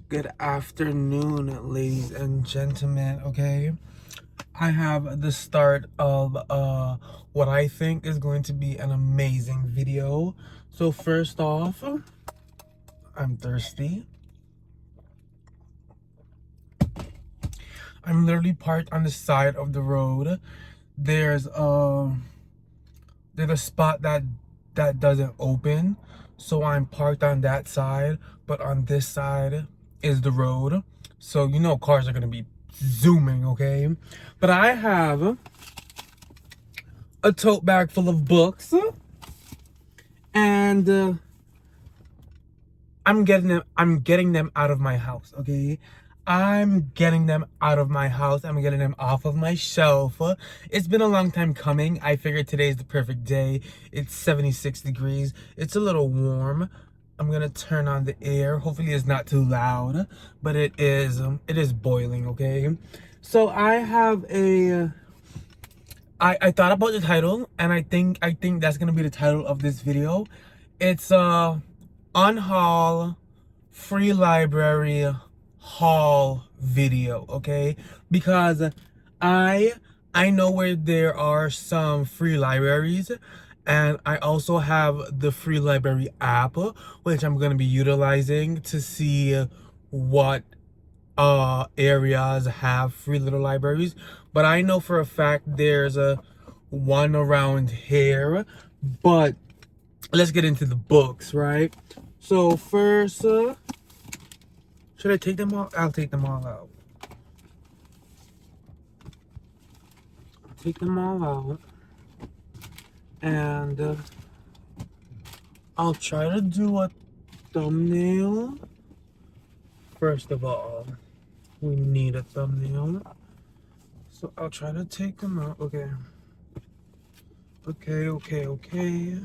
Good afternoon, ladies and gentlemen. Okay, I have the start of what I think is going to be an amazing video. So first off, I'm thirsty. I'm literally parked on the side of the road. There's a spot that doesn't open, so I'm parked on that side, but on this side is the road, so you know cars are gonna be zooming. Okay, but I have a tote bag full of books, and I'm getting them out of my house. Okay, I'm getting them out of my house. I'm getting them off of my shelf. It's been a long time coming. I figured today's the perfect day. It's 76 degrees. It's a little warm. I'm gonna turn on the air. Hopefully it's not too loud, but it is boiling. Okay, so I thought about the title, and I think that's gonna be the title of this video. It's Unhaul free library haul video. Okay, because I know where there are some free libraries, and I also have the free library app, which I'm gonna be utilizing to see what areas have free little libraries. But I know for a fact there's a one around here. But let's get into the books, right? So first, should I take them all? I'll take them all out. Take them all out. And I'll try to do a thumbnail. First of all, we need a thumbnail. So I'll try to take them out. Okay. Okay.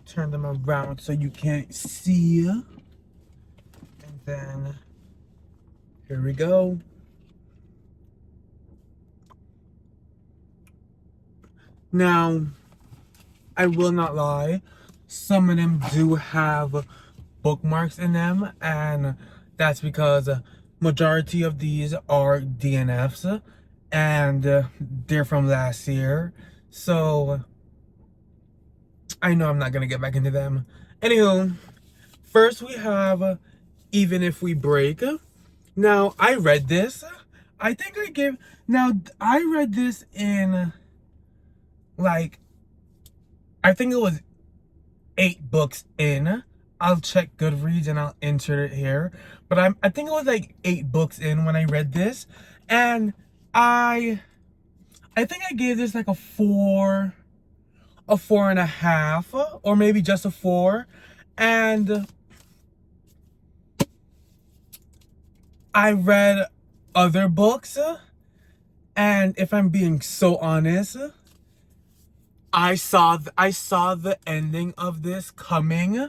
Turn them around so you can't see. And then, here we go. Now, I will not lie. Some of them do have bookmarks in them, and that's because majority of these are DNFs, and they're from last year. So I know I'm not gonna get back into them. Anywho, first we have Even If We Break. Now, I read this. I read this in, like, I think it was 8 books in. I'll check Goodreads and I'll insert it here. But I think it was like 8 books in when I read this. And I think I gave this like a 4.5, or maybe just a 4. And I read other books, and if I'm being so honest, I saw the ending of this coming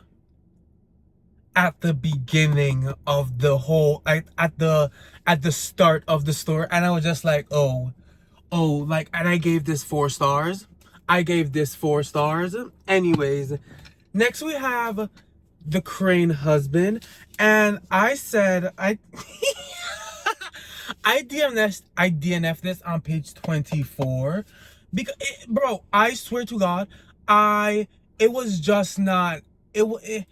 at the beginning of the whole, at the start of the story, and I was just like, oh, like, and I gave this 4 stars. Anyways, next we have The Crane Husband, and I said I DNF this on page 24 because bro, I swear to God, it was just not. I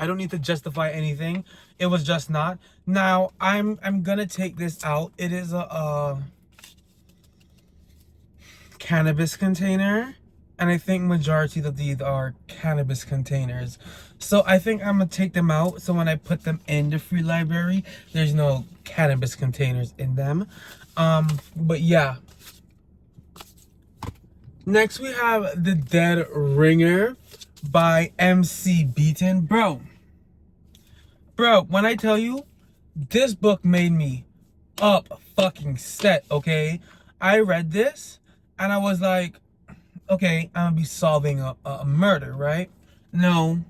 don't need to justify anything. It was just not. Now I'm gonna take this out. It is a cannabis container, and I think majority of these are cannabis containers. So I think I'm gonna take them out, so when I put them in the free library, there's no cannabis containers in them. But yeah. Next we have The Dead Ringer by MC Beaton. Bro, when I tell you, this book made me up fucking set, okay? I read this, and I was like, okay, I'm gonna be solving a murder, right? No,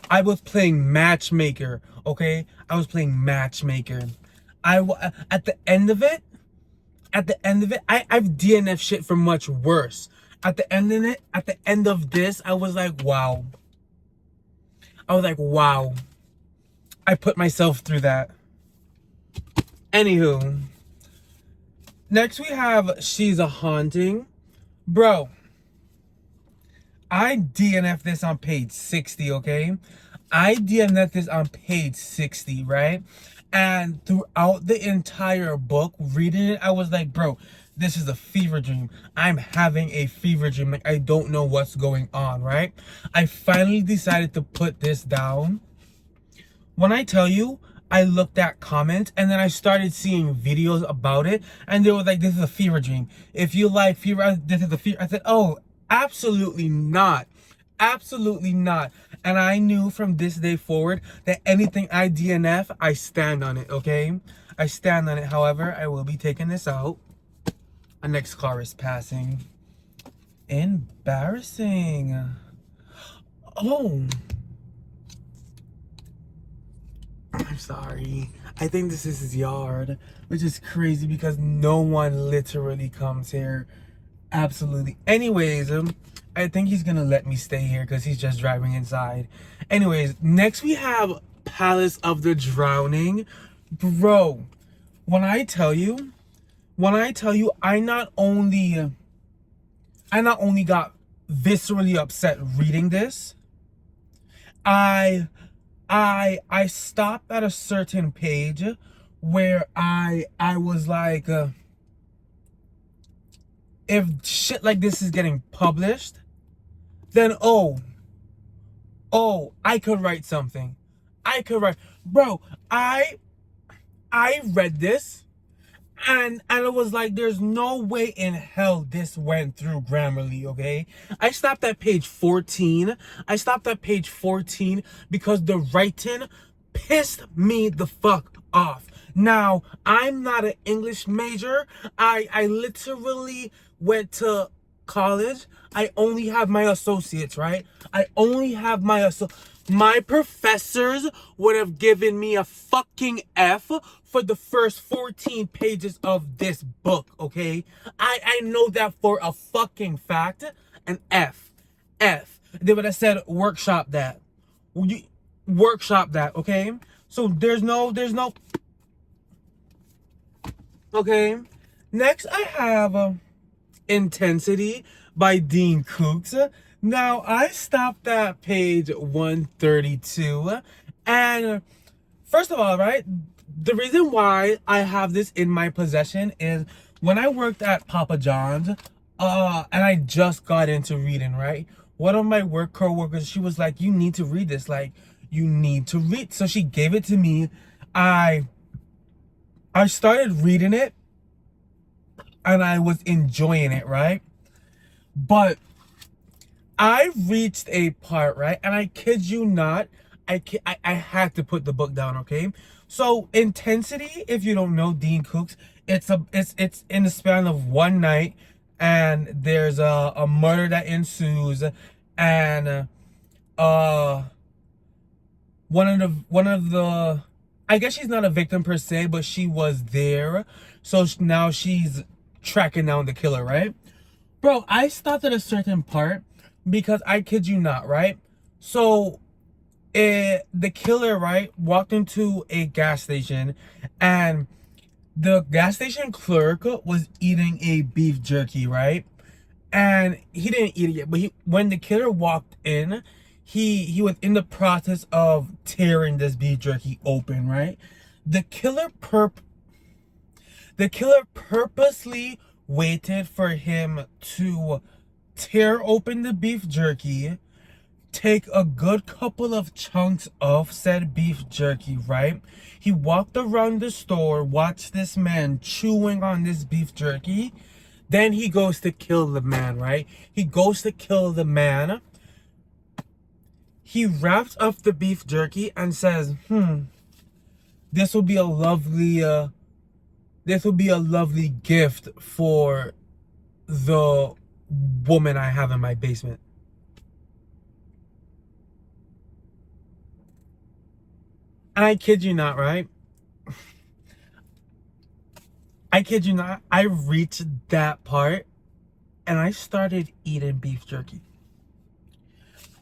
I was playing matchmaker, okay? I was playing matchmaker. At the end of it, I've DNF shit for much worse. At the end of this, I was like, wow. I was like, wow, I put myself through that. Anywho, next we have She's a Haunting. Bro, I DNF this on page 60, okay? I DNF this on page 60, right? And throughout the entire book, reading it, I was like, bro, this is a fever dream. I'm having a fever dream. Like, I don't know what's going on, right? I finally decided to put this down. When I tell you, I looked at comments and then I started seeing videos about it, and they were like, this is a fever dream. If you like fever, this is a fever. I said, oh, absolutely not. Absolutely not. And I knew from this day forward that anything I DNF, I stand on it, okay? I stand on it. However, I will be taking this out. A next car is passing. Embarrassing. Oh. I'm sorry. I think this is his yard, which is crazy because no one literally comes here. Absolutely. Anyways, I think he's gonna let me stay here because he's just driving inside. Anyways, next we have Palace of the Drowning. Bro, when I tell you, I not only got viscerally upset reading this, I stopped at a certain page where I was like, if shit like this is getting published, then I could write something. I could write, bro. I read this and it was like, there's no way in hell this went through Grammarly, okay? I stopped at page 14. I stopped at page 14 because the writing pissed me the fuck off. Now, I'm not an English major. I literally went to college. I only have my associates, right? I only have my professors would have given me a fucking F for the first 14 pages of this book, okay? I know that for a fucking fact. An F. They would have said workshop that. Workshop that, okay? So there's no okay. Next I have Intensity by Dean Kooks. Now, I stopped at page 132, and first of all, right, the reason why I have this in my possession is when I worked at Papa John's, and I just got into reading, right? One of my work co-workers, she was like, you need to read this, like, you need to read. So she gave it to me. I started reading it, and I was enjoying it, right? But I reached a part, right? And I kid you not, I had to put the book down, okay? So Intensity, if you don't know Dean Kooks, it's in the span of one night, and there's a murder that ensues, and one of the I guess she's not a victim per se, but she was there, so now she's tracking down the killer, right? Bro, I stopped at a certain part because I kid you not, right? So the killer, right, walked into a gas station, and the gas station clerk was eating a beef jerky, right? And he didn't eat it yet, but when the killer walked in, he was in the process of tearing this beef jerky open, right? The killer purposely waited for him to tear open the beef jerky, take a good couple of chunks of said beef jerky, right? He walked around the store, watched this man chewing on this beef jerky. Then he goes to kill the man, right? He goes to kill the man. He wraps up the beef jerky and says, this will be a lovely gift for the woman I have in my basement. And I kid you not, right? I kid you not, I reached that part and I started eating beef jerky.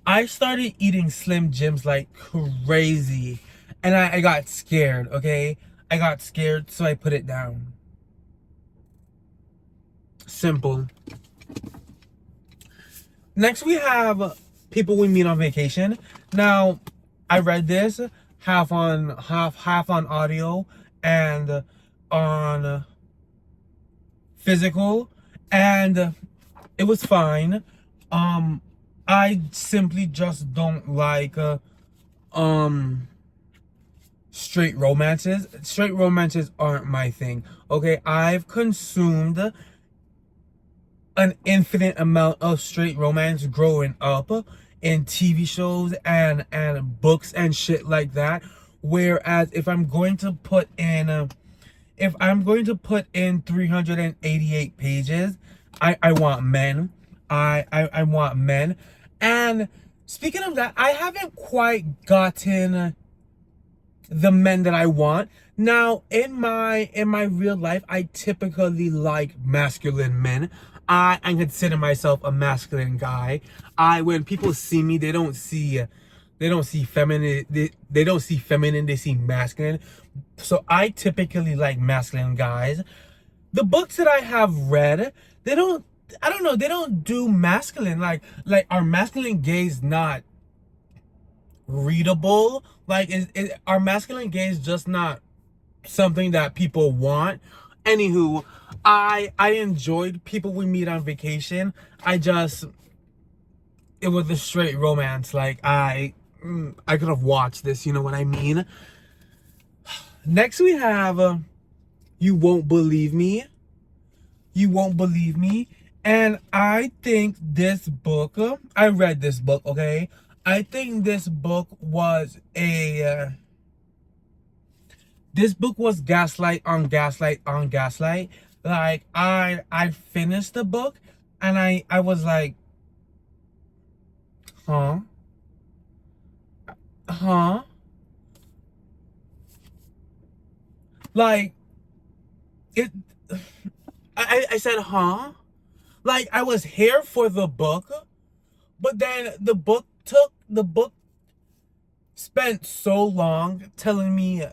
I started eating Slim Jims like crazy. And I got scared, okay? I got scared, so I put it down. Simple. Next we have People We Meet on Vacation. Now, I read this half on audio and on physical, and it was fine. I simply just don't like straight romances. Straight romances aren't my thing. Okay, I've consumed an infinite amount of straight romance growing up in TV shows and books and shit like that. Whereas if I'm going to put in 388 pages, I want men. I want men. And speaking of that, I haven't quite gotten the men that I want. Now, in my real life, I typically like masculine men. I consider myself a masculine guy. When people see me, they don't see feminine. They don't see feminine. They see masculine. So I typically like masculine guys. The books that I have read, they don't. I don't know. They don't do masculine. Like our masculine gaze not readable. Like is our masculine gaze just not something that people want? Anywho, I enjoyed People We Meet on Vacation. It was a straight romance. Like I could have watched this, you know what I mean? Next we have You Won't Believe Me. You Won't Believe Me. And I think this book, I read this book, okay? I think this book was gaslight on gaslight on gaslight. Like I finished the book and I was like, huh? Huh? Like it I said, huh? Like I was here for the book, but then the book spent so long telling me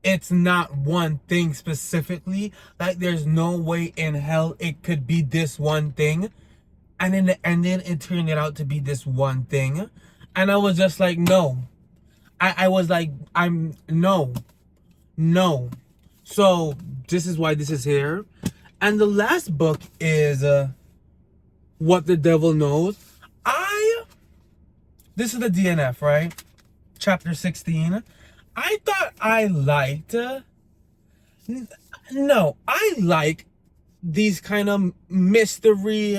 it's not one thing specifically. Like there's no way in hell it could be this one thing. And in the ending, it turned it out to be this one thing. And I was just like, no. I was like, no. So this is why this is here. And the last book is What the Devil Knows. This is the DNF, right? Chapter 16. I thought I liked... no, I like these kind of mystery,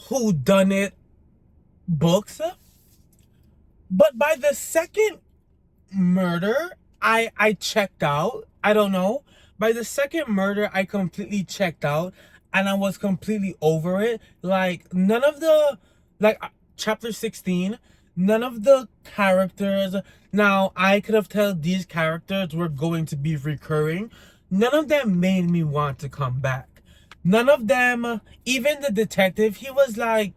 whodunit books. But by the second murder, I checked out. I don't know. By the second murder, I completely checked out. And I was completely over it. Like, none of the... Like, chapter 16, none of the characters... Now, I could have told these characters were going to be recurring. None of them made me want to come back. None of them... Even the detective, he was like...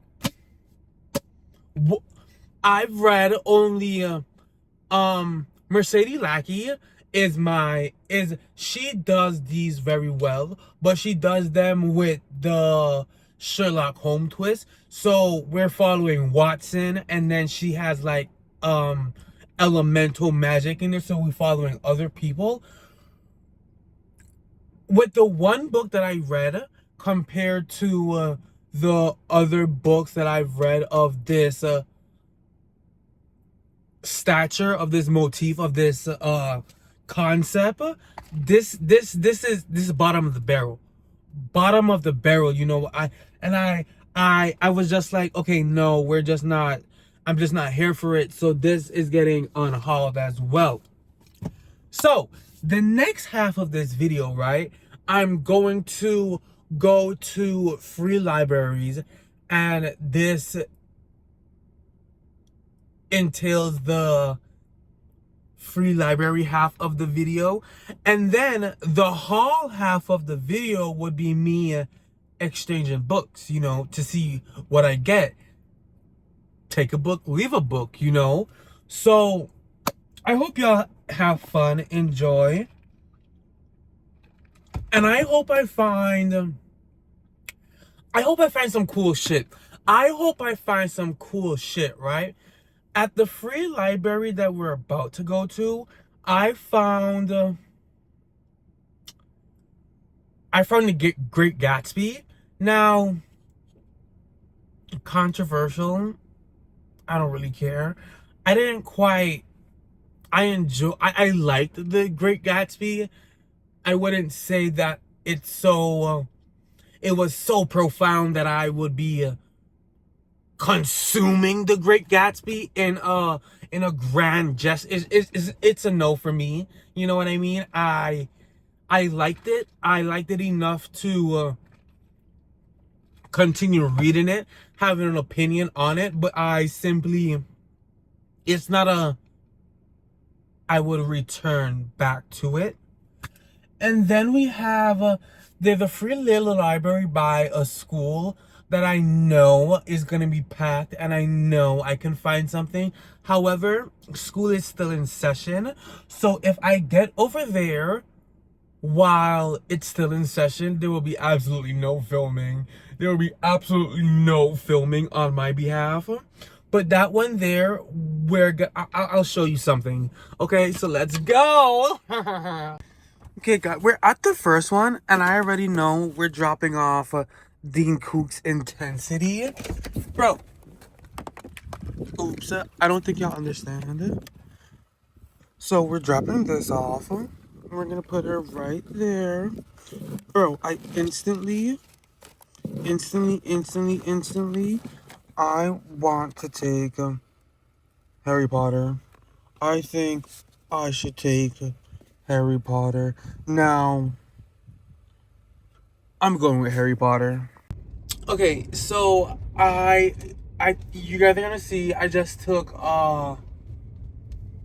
I've read only... Mercedes Lackey she does these very well, but she does them with the Sherlock Holmes twist. So we're following Watson, and then she has like elemental magic in there, so we're following other people. With the one book that I read compared to the other books that I've read of this stature, of this motif, of this concept, this is bottom of the barrel. Bottom of the barrel, you know. I was just like, okay, no, I'm just not here for it. So this is getting unhauled as well. So the next half of this video, right, I'm going to go to free libraries, and this entails the free library half of the video, and then the haul half of the video would be me exchanging books, you know, to see what I get. take a book, leave a book, you know? So I hope y'all have fun, enjoy. And I hope I find some cool shit. I hope I find some cool shit, right? At the free library that we're about to go to, I found the Great Gatsby. Now, controversial. I don't really care. I didn't quite. I liked the Great Gatsby. I wouldn't say that it's so. It was so profound that I would be consuming the Great Gatsby in a grand gesture. It's a no for me. You know what I mean? I liked it. I liked it enough to continue reading it, having an opinion on it, but it's not a, I would return back to it. And then we have, there's a free little library by a school that I know is going to be packed and I know I can find something. However, school is still in session. So if I get over there while it's still in session, there will be absolutely no filming. There will be absolutely no filming on my behalf. But that one there, I'll show you something. Okay, so let's go. Okay, guys, we're at the first one, and I already know we're dropping off Dean Cook's Intensity. Bro, oops, I don't think y'all understand it. So we're dropping this off. We're gonna put her right there. Bro, I instantly, I want to take Harry Potter. I think I should take Harry Potter. Now, I'm going with Harry Potter. Okay, so you guys are gonna see, I just took,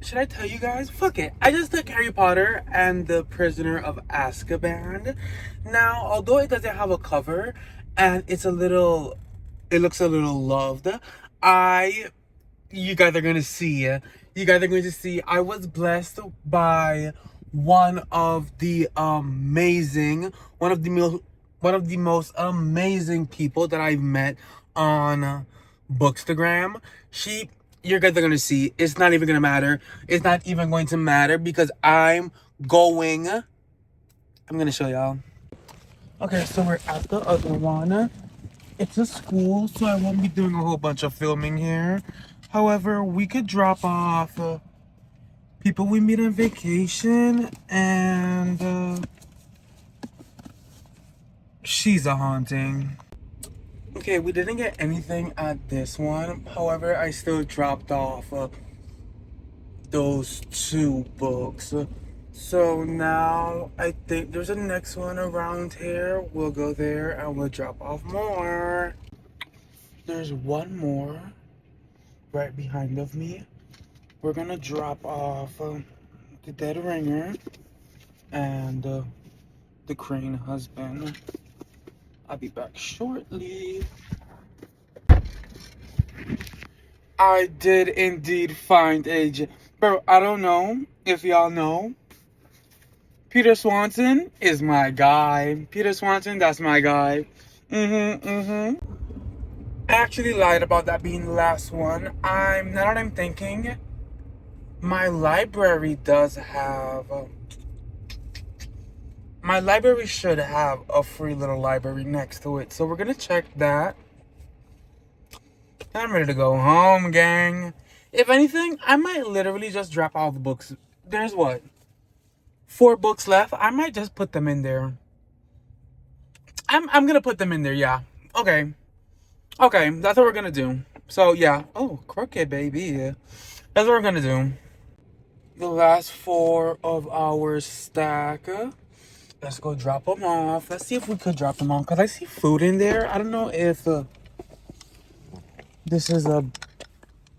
should I tell you guys? Fuck it. I just took Harry Potter and the Prisoner of Azkaban. Now, although it doesn't have a cover, and it looks a little loved, you guys are going to see, I was blessed by one of the most amazing people that I've met on Bookstagram. You guys are gonna see, it's not even gonna matter. It's not even going to matter because I'm gonna show y'all. Okay, so we're at the other one. It's a school, so I won't be doing a whole bunch of filming here. However, we could drop off people we meet on vacation, and she's a haunting. Okay, we didn't get anything at this one. However, I still dropped off those two books. So now I think there's a next one around here. We'll go there and we'll drop off more. There's one more right behind of me. We're gonna drop off the Dead Ringer and the Crane Husband. I'll be back shortly. I did indeed find bro, I don't know if y'all know. Peter Swanson is my guy. Peter Swanson, that's my guy. I actually lied about that being the last one. Now that I'm thinking, my library does have my library should have a free little library next to it. So we're gonna check that. I'm ready to go home, gang. If anything, I might literally just drop all the books. There's what? 4 books left. I might just put them in there. I'm gonna put them in there, yeah. Okay. Okay, that's what we're gonna do. So yeah. Oh, crooked baby. That's what we're gonna do. The last 4 of our stack. Let's go drop them off. Let's see if we could drop them off. Because I see food in there. I don't know if this is a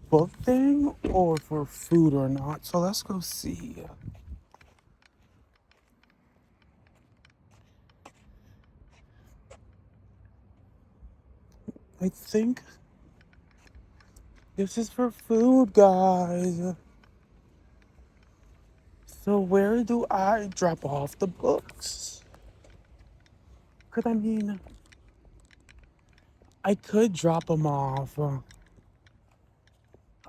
book thing or for food or not. So let's go see. I think This is for food, guys. So where do I drop off the books? Because I mean, I could drop them off.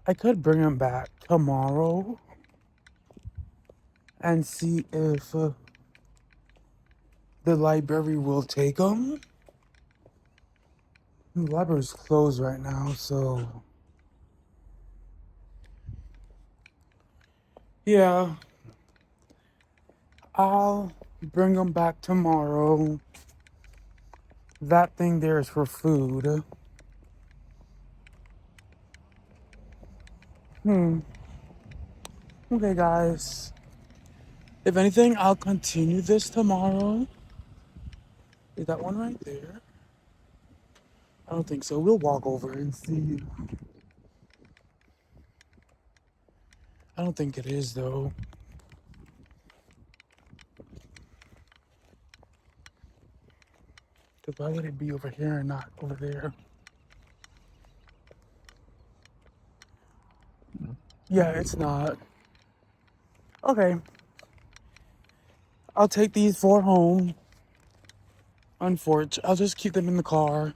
I could bring them back tomorrow and see if the library will take them. The library's closed right now, so yeah, I'll bring them back tomorrow. That thing there is for food. Okay, guys. If anything, I'll continue this tomorrow. Is that one right there? I don't think so. We'll walk over and see. I don't think it is, though. Because why would it be over here and not over there? Yeah, it's not. Okay. I'll take these 4 home. Unfortunately, I'll just keep them in the car.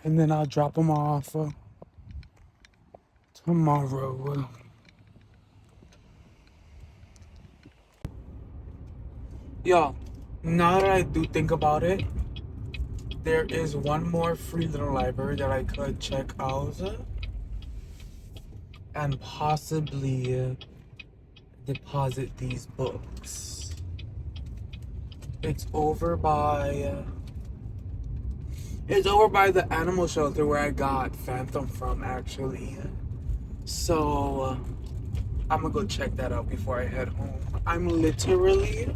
And then I'll drop them off tomorrow. Yeah, now that I do think about it, there is one more free little library that I could check out and possibly deposit these books. It's over by the animal shelter where I got Phantom from, actually. So I'm gonna go check that out before I head home. I'm literally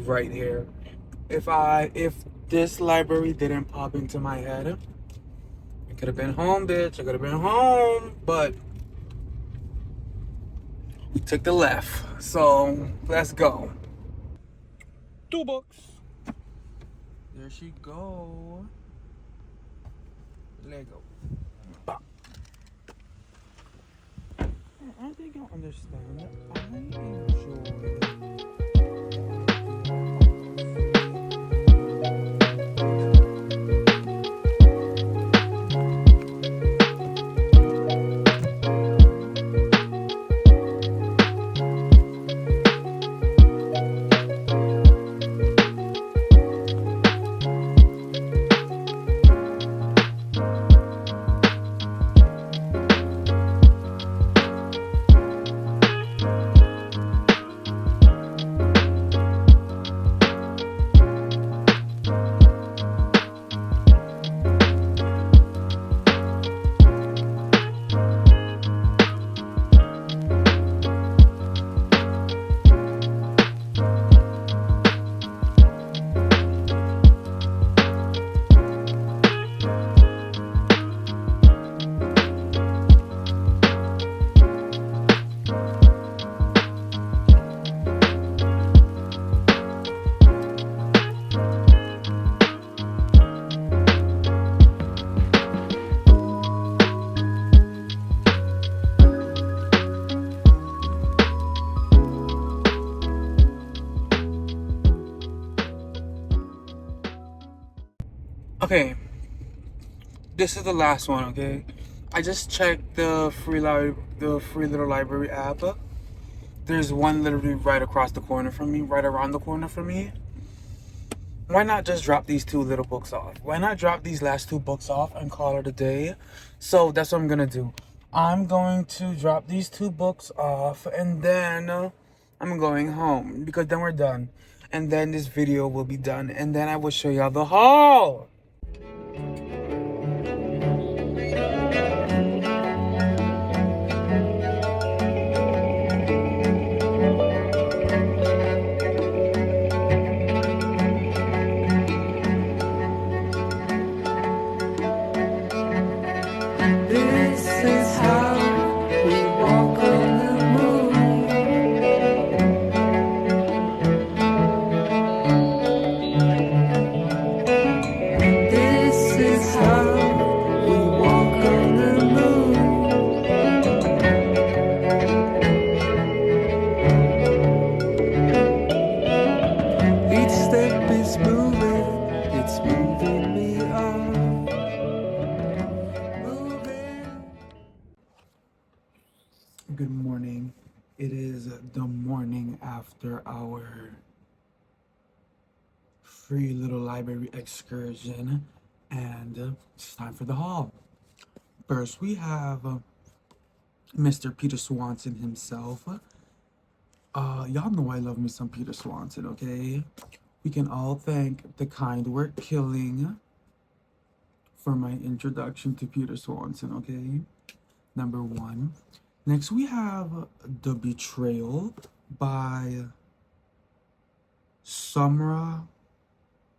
right here. If this library didn't pop into my head, I could have been home, bitch. I could have been home, but we took the left. So let's go. 2 books. There she go. Lego. Bah. I think you'll understand that I enjoy. Okay, this is the last one. Okay, I just checked the free little library app. There's one literally right across the corner from me, right around the corner from me. Why not just drop these 2 little books off? Why not drop these last 2 books off and call it a day? So that's what I'm gonna do. I'm going to drop these 2 books off, and then I'm going home because then we're done, and then this video will be done, and then I will show y'all the haul. This the morning after our free little library excursion, and it's time for the haul. First, we have Mr. Peter Swanson himself. Y'all know I love me some Peter Swanson, okay? We can all thank the kind work killing for my introduction to Peter Swanson, okay? Number one. Next, we have The Betrayal by Samra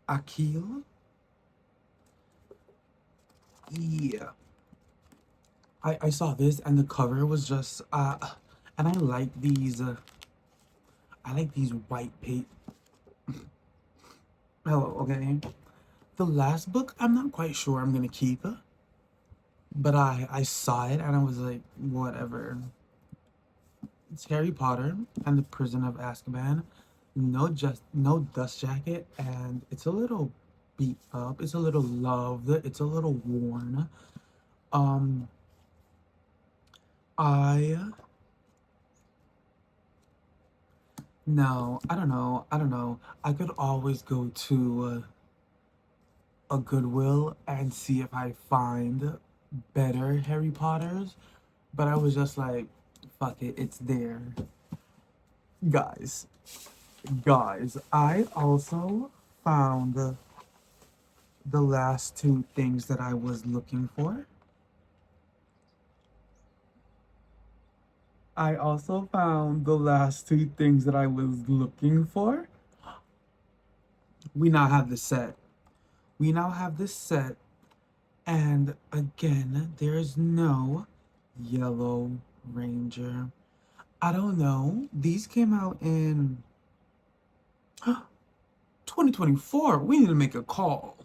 Akil. Yeah. I saw this and the cover was just and I like these white paint. Hello, okay. The last book I'm not quite sure I'm gonna keep, but I saw it and I was like, whatever. It's Harry Potter and the Prison of Azkaban. No dust jacket, and it's a little beat up. It's a little loved. It's a little worn. Um, I no, I don't know. I don't know. I could always go to a Goodwill and see if I find better Harry Potters, but I was just like, fuck it, it's there. Guys, guys, I also found the last two things that I was looking for. I also found the last two things that I was looking for. We now have the set. We now have this set, and again, there's no Yellow Ranger. I don't know. These came out in 2024. We need to make a call.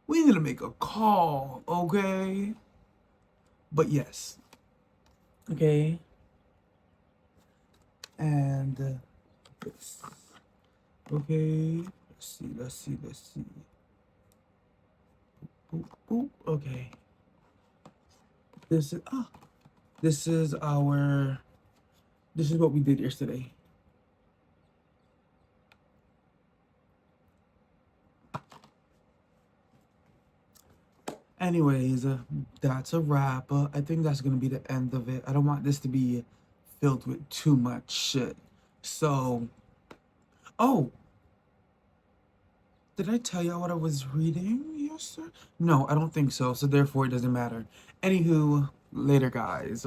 We need to make a call, okay? But yes. Okay. And this. Okay. Let's see. Boop, boop. Okay. This is this is what we did yesterday. Anyways, that's a wrap. I think that's gonna be the end of it. I don't want this to be filled with too much shit. So, oh, did I tell you what I was reading yesterday? No, I don't think so. So therefore, it doesn't matter. Anywho, later, guys.